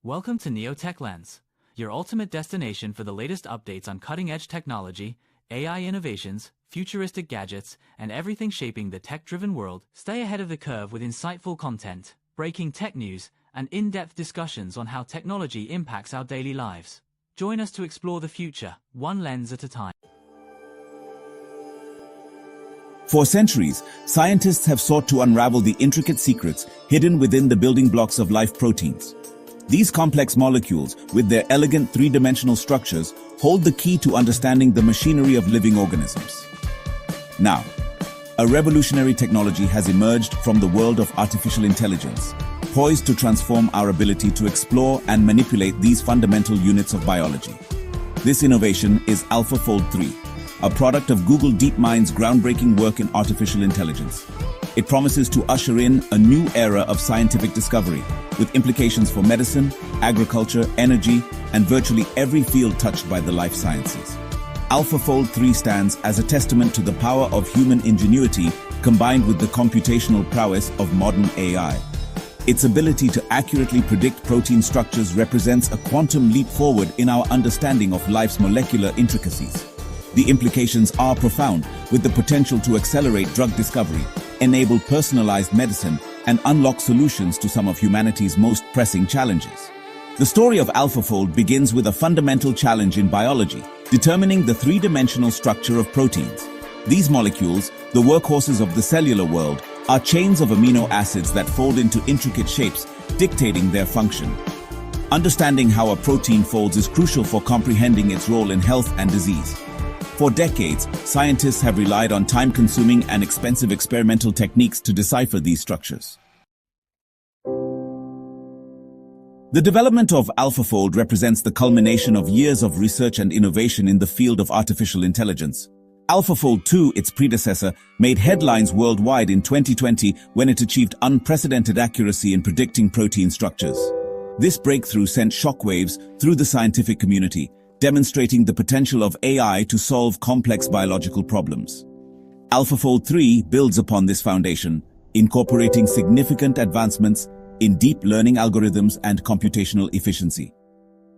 Welcome to NeoTech-Lens, your ultimate destination for the latest updates on cutting-edge technology, AI innovations, futuristic gadgets, and everything shaping the tech-driven world. Stay ahead of the curve with insightful content, breaking tech news, and in-depth discussions on how technology impacts our daily lives. Join us to explore the future, one lens at a time. For centuries, scientists have sought to unravel the intricate secrets hidden within the building blocks of life: proteins. These complex molecules, with their elegant three-dimensional structures, hold the key to understanding the machinery of living organisms. Now, a revolutionary technology has emerged from the world of artificial intelligence, poised to transform our ability to explore and manipulate these fundamental units of biology. This innovation is AlphaFold 3, a product of Google DeepMind's groundbreaking work in artificial intelligence. It promises to usher in a new era of scientific discovery, with implications for medicine, agriculture, energy, and virtually every field touched by the life sciences. AlphaFold 3 stands as a testament to the power of human ingenuity combined with the computational prowess of modern AI. Its ability to accurately predict protein structures represents a quantum leap forward in our understanding of life's molecular intricacies. The implications are profound, with the potential to accelerate drug discovery, enable personalized medicine, and unlock solutions to some of humanity's most pressing challenges. The story of AlphaFold begins with a fundamental challenge in biology, determining the three-dimensional structure of proteins. These molecules, the workhorses of the cellular world, are chains of amino acids that fold into intricate shapes, dictating their function. Understanding how a protein folds is crucial for comprehending its role in health and disease. For decades, scientists have relied on time-consuming and expensive experimental techniques to decipher these structures. The development of AlphaFold represents the culmination of years of research and innovation in the field of artificial intelligence. AlphaFold 2, its predecessor, made headlines worldwide in 2020 when it achieved unprecedented accuracy in predicting protein structures. This breakthrough sent shockwaves through the scientific community, demonstrating the potential of AI to solve complex biological problems. AlphaFold 3 builds upon this foundation, incorporating significant advancements in deep learning algorithms and computational efficiency.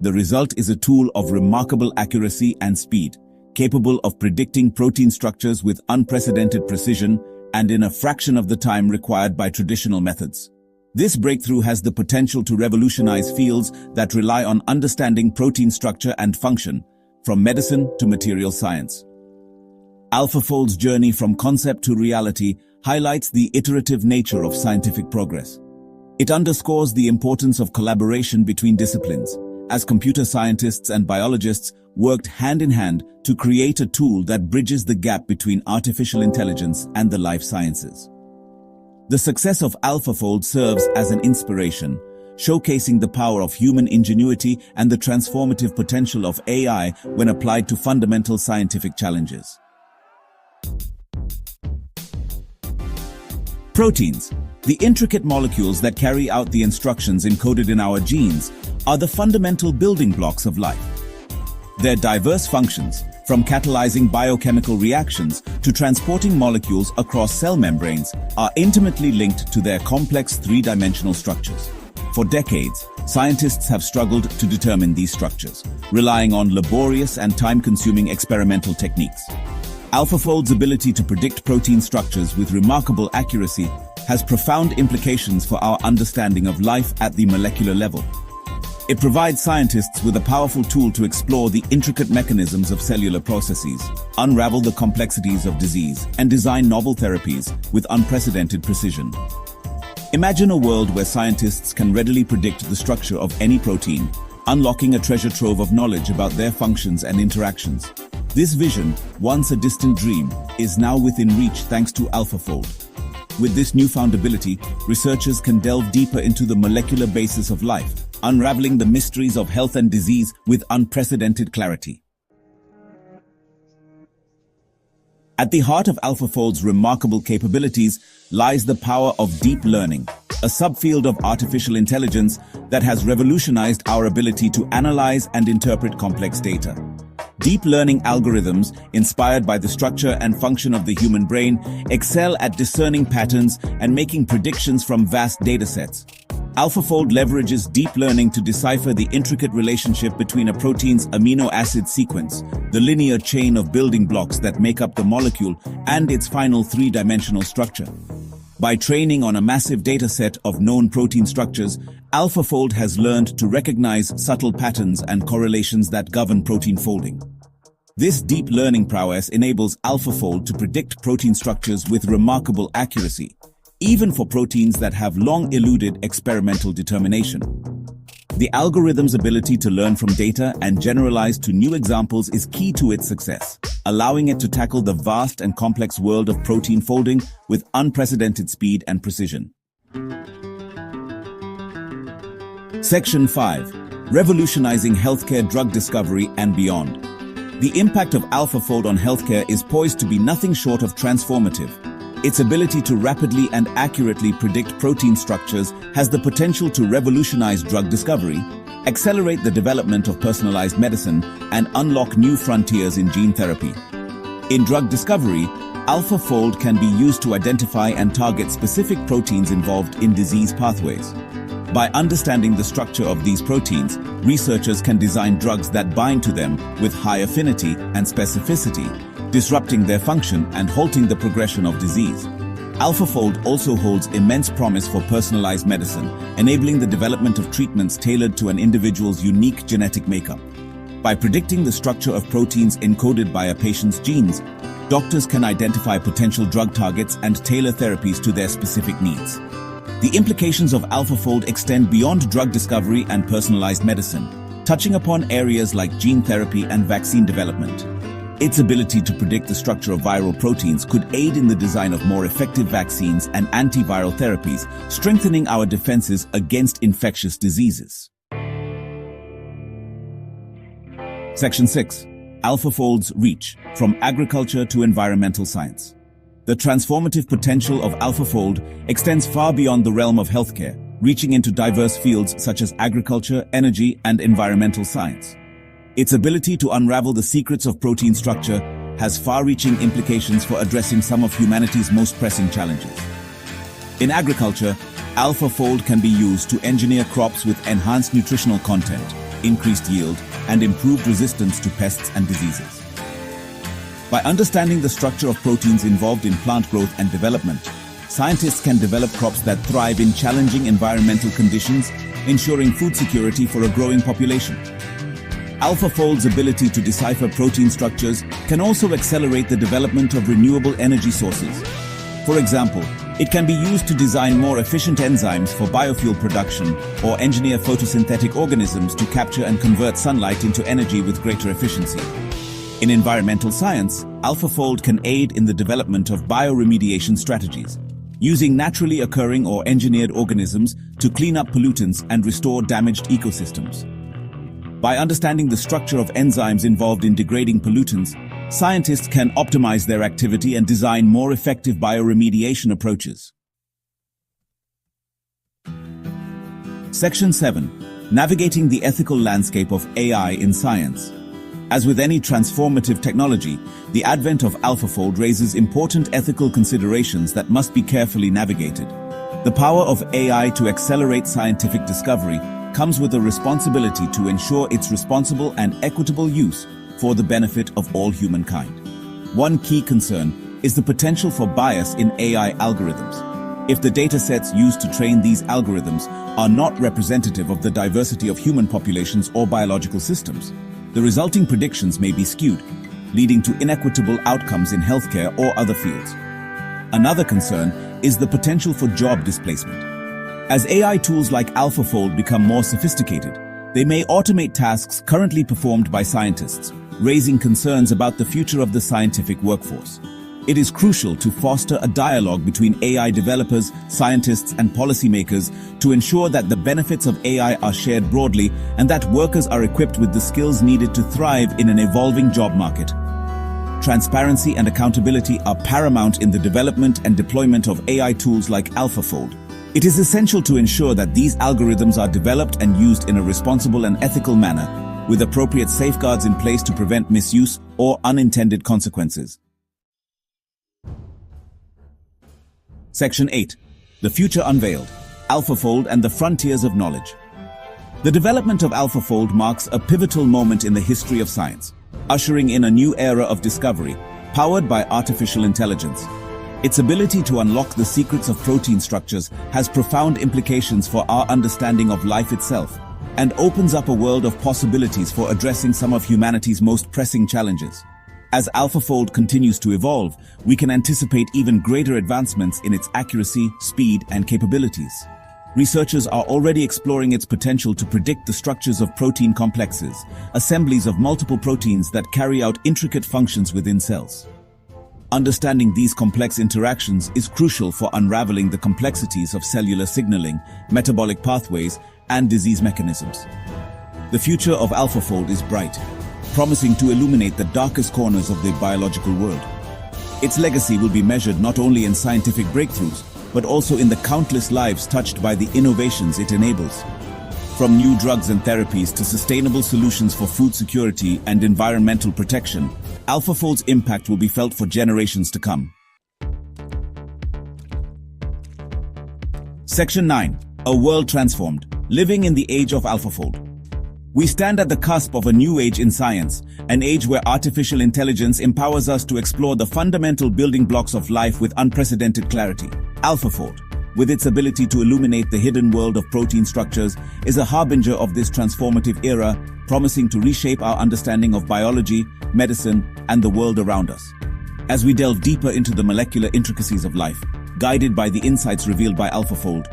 The result is a tool of remarkable accuracy and speed, capable of predicting protein structures with unprecedented precision and in a fraction of the time required by traditional methods. This breakthrough has the potential to revolutionize fields that rely on understanding protein structure and function, from medicine to material science. AlphaFold's journey from concept to reality highlights the iterative nature of scientific progress. It underscores the importance of collaboration between disciplines, as computer scientists and biologists worked hand in hand to create a tool that bridges the gap between artificial intelligence and the life sciences. The success of AlphaFold serves as an inspiration, showcasing the power of human ingenuity and the transformative potential of AI when applied to fundamental scientific challenges. Proteins, the intricate molecules that carry out the instructions encoded in our genes, are the fundamental building blocks of life. Their diverse functions, from catalyzing biochemical reactions to transporting molecules across cell membranes, are intimately linked to their complex three-dimensional structures. For decades, scientists have struggled to determine these structures, relying on laborious and time-consuming experimental techniques. AlphaFold's ability to predict protein structures with remarkable accuracy has profound implications for our understanding of life at the molecular level. It provides scientists with a powerful tool to explore the intricate mechanisms of cellular processes, unravel the complexities of disease, and design novel therapies with unprecedented precision. Imagine a world where scientists can readily predict the structure of any protein, unlocking a treasure trove of knowledge about their functions and interactions. This vision, once a distant dream, is now within reach thanks to AlphaFold. With this newfound ability, researchers can delve deeper into the molecular basis of life, unraveling the mysteries of health and disease with unprecedented clarity. At the heart of AlphaFold's remarkable capabilities lies the power of deep learning, a subfield of artificial intelligence that has revolutionized our ability to analyze and interpret complex data. Deep learning algorithms, inspired by the structure and function of the human brain, excel at discerning patterns and making predictions from vast datasets. AlphaFold leverages deep learning to decipher the intricate relationship between a protein's amino acid sequence, the linear chain of building blocks that make up the molecule, and its final three-dimensional structure. By training on a massive dataset of known protein structures, AlphaFold has learned to recognize subtle patterns and correlations that govern protein folding. This deep learning prowess enables AlphaFold to predict protein structures with remarkable accuracy, even for proteins that have long eluded experimental determination. The algorithm's ability to learn from data and generalize to new examples is key to its success, allowing it to tackle the vast and complex world of protein folding with unprecedented speed and precision. Section 5. Revolutionizing healthcare drug discovery and beyond. The impact of AlphaFold on healthcare is poised to be nothing short of transformative. Its ability to rapidly and accurately predict protein structures has the potential to revolutionize drug discovery, accelerate the development of personalized medicine, and unlock new frontiers in gene therapy. In drug discovery, AlphaFold can be used to identify and target specific proteins involved in disease pathways. By understanding the structure of these proteins, researchers can design drugs that bind to them with high affinity and specificity, disrupting their function and halting the progression of disease. AlphaFold also holds immense promise for personalized medicine, enabling the development of treatments tailored to an individual's unique genetic makeup. By predicting the structure of proteins encoded by a patient's genes, doctors can identify potential drug targets and tailor therapies to their specific needs. The implications of AlphaFold extend beyond drug discovery and personalized medicine, touching upon areas like gene therapy and vaccine development. Its ability to predict the structure of viral proteins could aid in the design of more effective vaccines and antiviral therapies, strengthening our defenses against infectious diseases. Section 6. AlphaFold's reach, from agriculture to environmental science. The transformative potential of AlphaFold extends far beyond the realm of healthcare, reaching into diverse fields such as agriculture, energy, and environmental science. Its ability to unravel the secrets of protein structure has far-reaching implications for addressing some of humanity's most pressing challenges. In agriculture, AlphaFold can be used to engineer crops with enhanced nutritional content, increased yield, and improved resistance to pests and diseases. By understanding the structure of proteins involved in plant growth and development, scientists can develop crops that thrive in challenging environmental conditions, ensuring food security for a growing population. AlphaFold's ability to decipher protein structures can also accelerate the development of renewable energy sources. For example, it can be used to design more efficient enzymes for biofuel production or engineer photosynthetic organisms to capture and convert sunlight into energy with greater efficiency. In environmental science, AlphaFold can aid in the development of bioremediation strategies, using naturally occurring or engineered organisms to clean up pollutants and restore damaged ecosystems. By understanding the structure of enzymes involved in degrading pollutants, scientists can optimize their activity and design more effective bioremediation approaches. Section 7. Navigating the ethical landscape of AI in science. As with any transformative technology, the advent of AlphaFold raises important ethical considerations that must be carefully navigated. The power of AI to accelerate scientific discovery comes with a responsibility to ensure its responsible and equitable use for the benefit of all humankind. One key concern is the potential for bias in AI algorithms. If the datasets used to train these algorithms are not representative of the diversity of human populations or biological systems, the resulting predictions may be skewed, leading to inequitable outcomes in healthcare or other fields. Another concern is the potential for job displacement. As AI tools like AlphaFold become more sophisticated, they may automate tasks currently performed by scientists, raising concerns about the future of the scientific workforce. It is crucial to foster a dialogue between AI developers, scientists, and policymakers to ensure that the benefits of AI are shared broadly and that workers are equipped with the skills needed to thrive in an evolving job market. Transparency and accountability are paramount in the development and deployment of AI tools like AlphaFold. It is essential to ensure that these algorithms are developed and used in a responsible and ethical manner, with appropriate safeguards in place to prevent misuse or unintended consequences. Section 8. The future unveiled. AlphaFold and the frontiers of knowledge. The development of AlphaFold marks a pivotal moment in the history of science, ushering in a new era of discovery, powered by artificial intelligence. Its ability to unlock the secrets of protein structures has profound implications for our understanding of life itself, and opens up a world of possibilities for addressing some of humanity's most pressing challenges. As AlphaFold continues to evolve, we can anticipate even greater advancements in its accuracy, speed, and capabilities. Researchers are already exploring its potential to predict the structures of protein complexes, assemblies of multiple proteins that carry out intricate functions within cells. Understanding these complex interactions is crucial for unraveling the complexities of cellular signaling, metabolic pathways, and disease mechanisms. The future of AlphaFold is bright, promising to illuminate the darkest corners of the biological world. Its legacy will be measured not only in scientific breakthroughs, but also in the countless lives touched by the innovations it enables. From new drugs and therapies to sustainable solutions for food security and environmental protection, AlphaFold's impact will be felt for generations to come. Section 9. A world transformed, living in the age of AlphaFold. We stand at the cusp of a new age in science, an age where artificial intelligence empowers us to explore the fundamental building blocks of life with unprecedented clarity. AlphaFold, with its ability to illuminate the hidden world of protein structures, is a harbinger of this transformative era, promising to reshape our understanding of biology, medicine, and the world around us. As we delve deeper into the molecular intricacies of life, guided by the insights revealed by AlphaFold,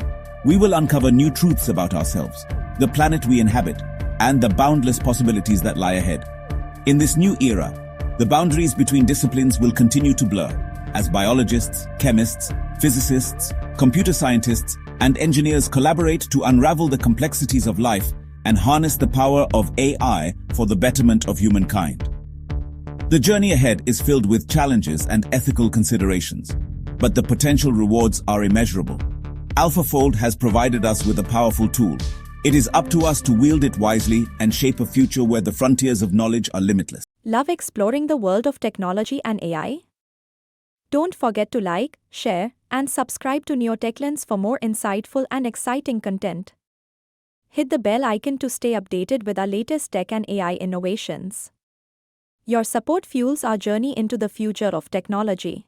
we will uncover new truths about ourselves, the planet we inhabit, and the boundless possibilities that lie ahead. In this new era, the boundaries between disciplines will continue to blur, as biologists, chemists, physicists, computer scientists, and engineers collaborate to unravel the complexities of life and harness the power of AI for the betterment of humankind. The journey ahead is filled with challenges and ethical considerations, but the potential rewards are immeasurable. AlphaFold has provided us with a powerful tool. It is up to us to wield it wisely and shape a future where the frontiers of knowledge are limitless. Love exploring the world of technology and AI? Don't forget to like, share, and subscribe to NeoTech-Lens for more insightful and exciting content. Hit the bell icon to stay updated with our latest tech and AI innovations. Your support fuels our journey into the future of technology.